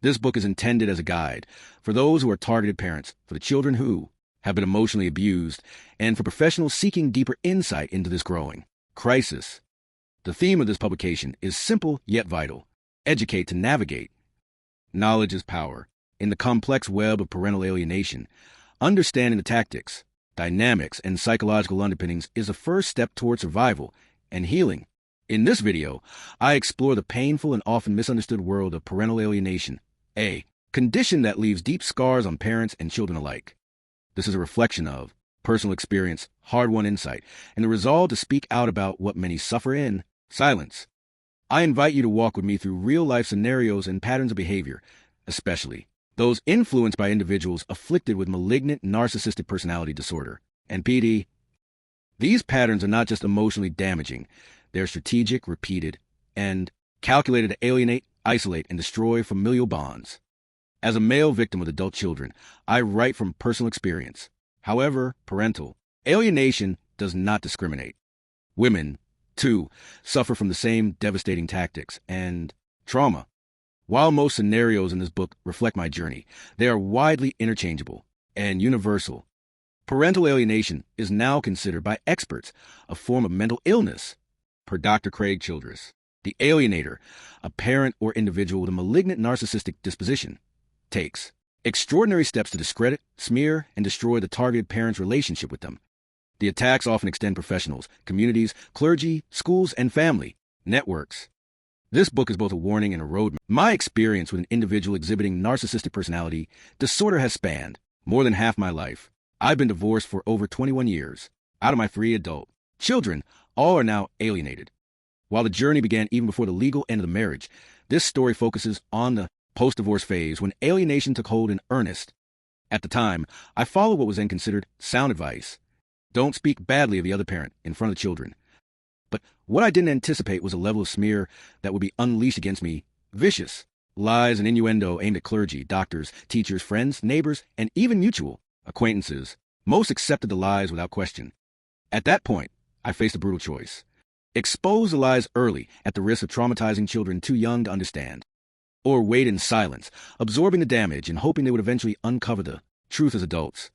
This book is intended as a guide for those who are targeted parents, for the children who have been emotionally abused, and for professionals seeking deeper insight into this growing crisis. The theme of this publication is simple yet vital: educate to navigate. Knowledge is power. In the complex web of parental alienation, understanding the tactics, dynamics, and psychological underpinnings is a first step toward survival and healing. In this video, I explore the painful and often misunderstood world of parental alienation, a condition that leaves deep scars on parents and children alike. This is a reflection of personal experience, hard-won insight, and the resolve to speak out about what many suffer in silence. I invite you to walk with me through real-life scenarios and patterns of behavior, especially those influenced by individuals afflicted with malignant narcissistic personality disorder, NPD. These patterns are not just emotionally damaging, they're strategic, repeated, and calculated to alienate, isolate, and destroy familial bonds. As a male victim with adult children, I write from personal experience. However, parental alienation does not discriminate. Women, too, suffer from the same devastating tactics and trauma. While most scenarios in this book reflect my journey, they are widely interchangeable and universal. Parental alienation is now considered by experts a form of mental illness. Per Dr. Craig Childress, the alienator, a parent or individual with a malignant narcissistic disposition, takes extraordinary steps to discredit, smear, and destroy the targeted parent's relationship with them. The attacks often extend professionals, communities, clergy, schools, and family networks. This book is both a warning and a roadmap. My experience with an individual exhibiting narcissistic personality disorder has spanned more than half my life. I've been divorced for over 21 years. Out of my 3 adult children, all are now alienated. While the journey began even before the legal end of the marriage, this story focuses on the post-divorce phase when alienation took hold in earnest. At the time, I followed what was then considered sound advice. Don't speak badly of the other parent in front of the children. But what I didn't anticipate was a level of smear that would be unleashed against me, vicious. Lies and innuendo aimed at clergy, doctors, teachers, friends, neighbors, and even mutual acquaintances. Most accepted the lies without question. At that point, I faced a brutal choice. Expose the lies early at the risk of traumatizing children too young to understand. Or wait in silence, absorbing the damage and hoping they would eventually uncover the truth as adults.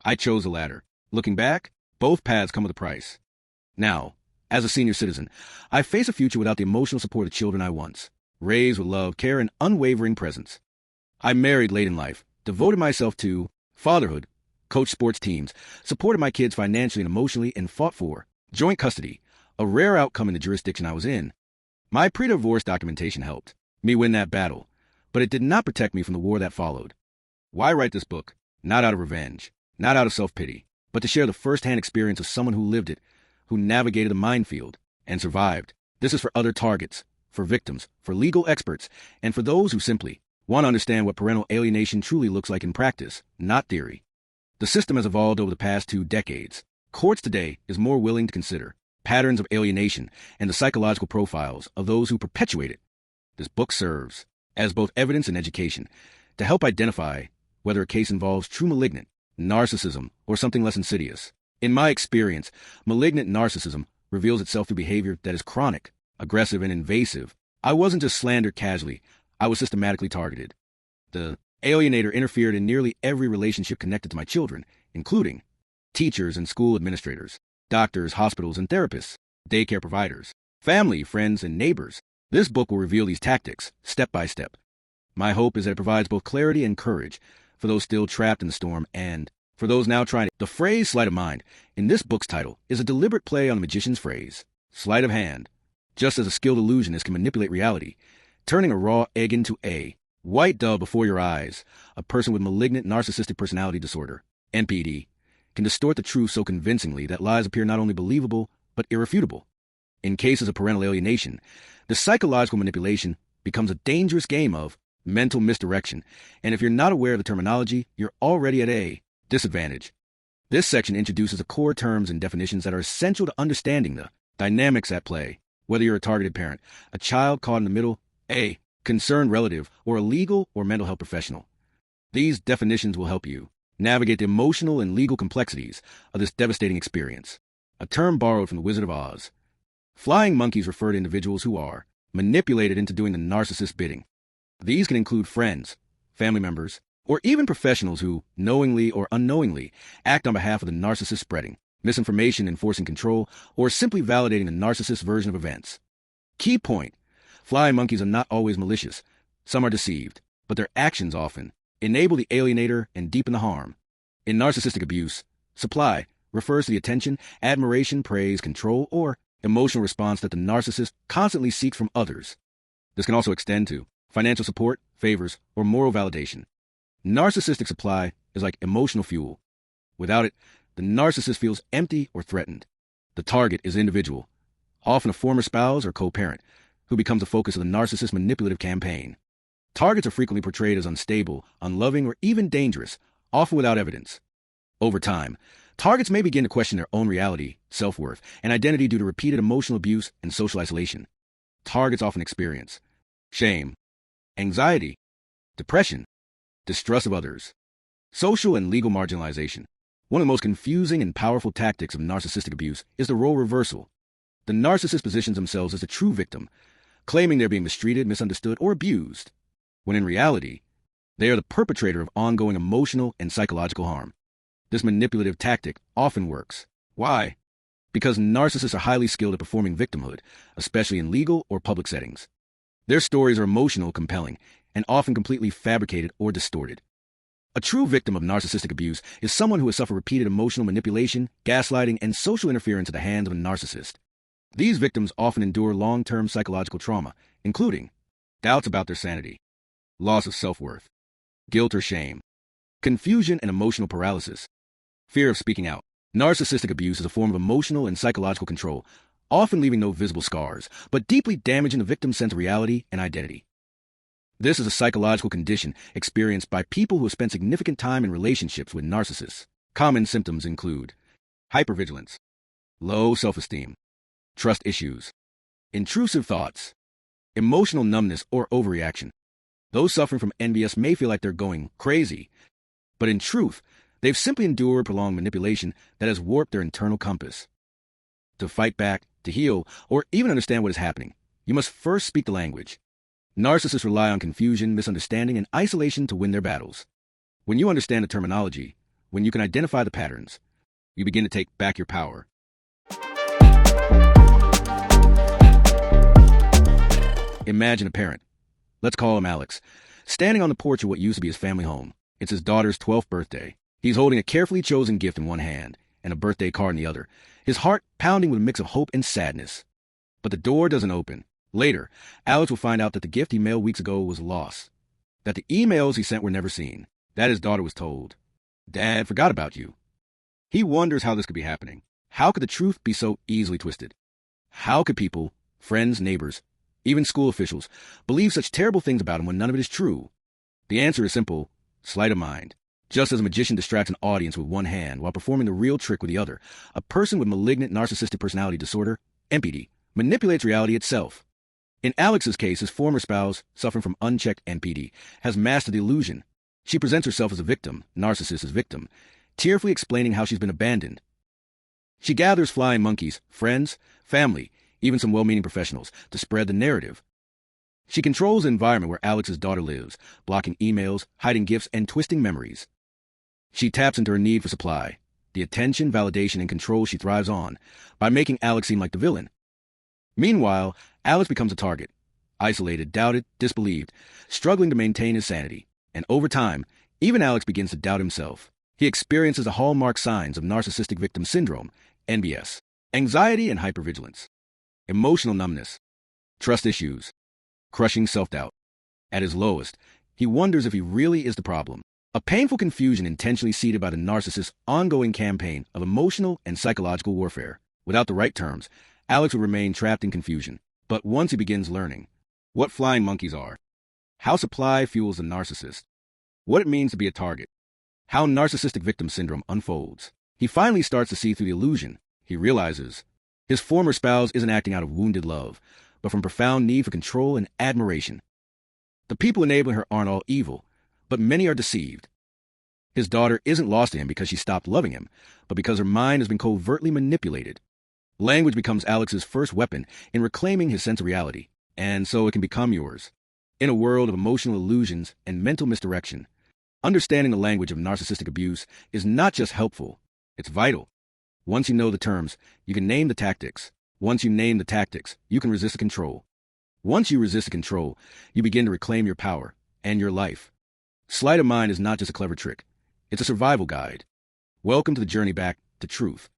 I chose the latter. Looking back, both paths come with a price. Now, as a senior citizen, I face a future without the emotional support of children I once raised with love, care, and unwavering presence. I married late in life, devoted myself to fatherhood, coached sports teams, supported my kids financially and emotionally, and fought for joint custody, a rare outcome in the jurisdiction I was in. My pre-divorce documentation helped me win that battle, but it did not protect me from the war that followed. Why write this book? Not out of revenge, not out of self-pity, but to share the first-hand experience of someone who lived it, who navigated the minefield and survived. This is for other targets, for victims, for legal experts, and for those who simply want to understand what parental alienation truly looks like in practice, not theory. The system has evolved over the past 2 decades. Courts today is more willing to consider patterns of alienation and the psychological profiles of those who perpetuate it. This book serves as both evidence and education to help identify whether a case involves true malignant narcissism or something less insidious. In my experience, malignant narcissism reveals itself through behavior that is chronic, aggressive, and invasive. I wasn't just slandered casually, I was systematically targeted. The alienator interfered in nearly every relationship connected to my children, including teachers and school administrators, doctors, hospitals, and therapists, daycare providers, family, friends, and neighbors. This book will reveal these tactics, step by step. My hope is that it provides both clarity and courage for those still trapped in the storm and for those now trying to. The phrase sleight of mind in this book's title is a deliberate play on the magician's phrase, sleight of hand. Just as a skilled illusionist can manipulate reality, turning a raw egg into a white dove before your eyes, a person with malignant narcissistic personality disorder, NPD, can distort the truth so convincingly that lies appear not only believable, but irrefutable. In cases of parental alienation, the psychological manipulation becomes a dangerous game of mental misdirection, and if you're not aware of the terminology, you're already at a disadvantage. This section introduces the core terms and definitions that are essential to understanding the dynamics at play, whether you're a targeted parent, a child caught in the middle, a concerned relative, or a legal or mental health professional. These definitions will help you navigate the emotional and legal complexities of this devastating experience. A term borrowed from The Wizard of Oz. Flying monkeys refer to individuals who are manipulated into doing the narcissist's bidding. These can include friends, family members, or even professionals who, knowingly or unknowingly, act on behalf of the narcissist, spreading misinformation, enforcing control, or simply validating the narcissist's version of events. Key point: flying monkeys are not always malicious. Some are deceived, but their actions often enable the alienator and deepen the harm. In narcissistic abuse, supply refers to the attention, admiration, praise, control, or emotional response that the narcissist constantly seeks from others. This can also extend to financial support, favors, or moral validation. Narcissistic supply is like emotional fuel. Without it, the narcissist feels empty or threatened. The target is individual, often a former spouse or co-parent, who becomes the focus of the narcissist's manipulative campaign. Targets are frequently portrayed as unstable, unloving, or even dangerous, often without evidence. Over time, targets may begin to question their own reality, self-worth, and identity due to repeated emotional abuse and social isolation. Targets often experience shame, anxiety, depression, distrust of others, social and legal marginalization. One of the most confusing and powerful tactics of narcissistic abuse is the role reversal. The narcissist positions themselves as the true victim, claiming they're being mistreated, misunderstood, or abused, when in reality, they are the perpetrator of ongoing emotional and psychological harm. This manipulative tactic often works. Why? Because narcissists are highly skilled at performing victimhood, especially in legal or public settings. Their stories are emotional, compelling, and often completely fabricated or distorted. A true victim of narcissistic abuse is someone who has suffered repeated emotional manipulation, gaslighting, and social interference at the hands of a narcissist. These victims often endure long-term psychological trauma, including doubts about their sanity, loss of self-worth, guilt or shame, confusion and emotional paralysis, fear of speaking out. Narcissistic abuse is a form of emotional and psychological control, often leaving no visible scars, but deeply damaging the victim's sense of reality and identity. This is a psychological condition experienced by people who have spent significant time in relationships with narcissists. Common symptoms include hypervigilance, low self-esteem, trust issues, intrusive thoughts, emotional numbness or overreaction. Those suffering from NBS may feel like they're going crazy, but in truth, they've simply endured prolonged manipulation that has warped their internal compass. To fight back, to heal, or even understand what is happening, you must first speak the language. Narcissists rely on confusion, misunderstanding, and isolation to win their battles. When you understand the terminology, when you can identify the patterns, you begin to take back your power. Imagine a parent, let's call him Alex, standing on the porch of what used to be his family home. It's his daughter's 12th birthday. He's holding a carefully chosen gift in one hand and a birthday card in the other, his heart pounding with a mix of hope and sadness. But the door doesn't open. Later, Alex will find out that the gift he mailed weeks ago was lost, that the emails he sent were never seen, that his daughter was told, "Dad forgot about you." He wonders how this could be happening. How could the truth be so easily twisted? How could people, friends, neighbors, even school officials, believe such terrible things about him when none of it is true? The answer is simple: sleight of mind. Just as a magician distracts an audience with one hand while performing the real trick with the other, a person with malignant narcissistic personality disorder, MPD, manipulates reality itself. In Alex's case, his former spouse, suffering from unchecked NPD, has mastered the illusion. She presents herself as a victim, narcissist's victim, tearfully explaining how she's been abandoned. She gathers flying monkeys, friends, family, even some well-meaning professionals, to spread the narrative. She controls the environment where Alex's daughter lives, blocking emails, hiding gifts, and twisting memories. She taps into her need for supply, the attention, validation, and control she thrives on, by making Alex seem like the villain. Meanwhile, Alex becomes a target, isolated, doubted, disbelieved, struggling to maintain his sanity. And over time, even Alex begins to doubt himself. He experiences the hallmark signs of narcissistic victim syndrome, NBS, anxiety and hypervigilance, emotional numbness, trust issues, crushing self-doubt. At his lowest, he wonders if he really is the problem. A painful confusion intentionally seeded by the narcissist's ongoing campaign of emotional and psychological warfare. Without the right terms, Alex will remain trapped in confusion. But once he begins learning what flying monkeys are, how supply fuels the narcissist, what it means to be a target, how narcissistic victim syndrome unfolds, he finally starts to see through the illusion. He realizes his former spouse isn't acting out of wounded love, but from profound need for control and admiration. The people enabling her aren't all evil, but many are deceived. His daughter isn't lost to him because she stopped loving him, but because her mind has been covertly manipulated. Language becomes Alex's first weapon in reclaiming his sense of reality, and so it can become yours. In a world of emotional illusions and mental misdirection, understanding the language of narcissistic abuse is not just helpful, it's vital. Once you know the terms, you can name the tactics. Once you name the tactics, you can resist the control. Once you resist the control, you begin to reclaim your power and your life. Sleight of Mind is not just a clever trick. It's a survival guide. Welcome to the journey back to truth.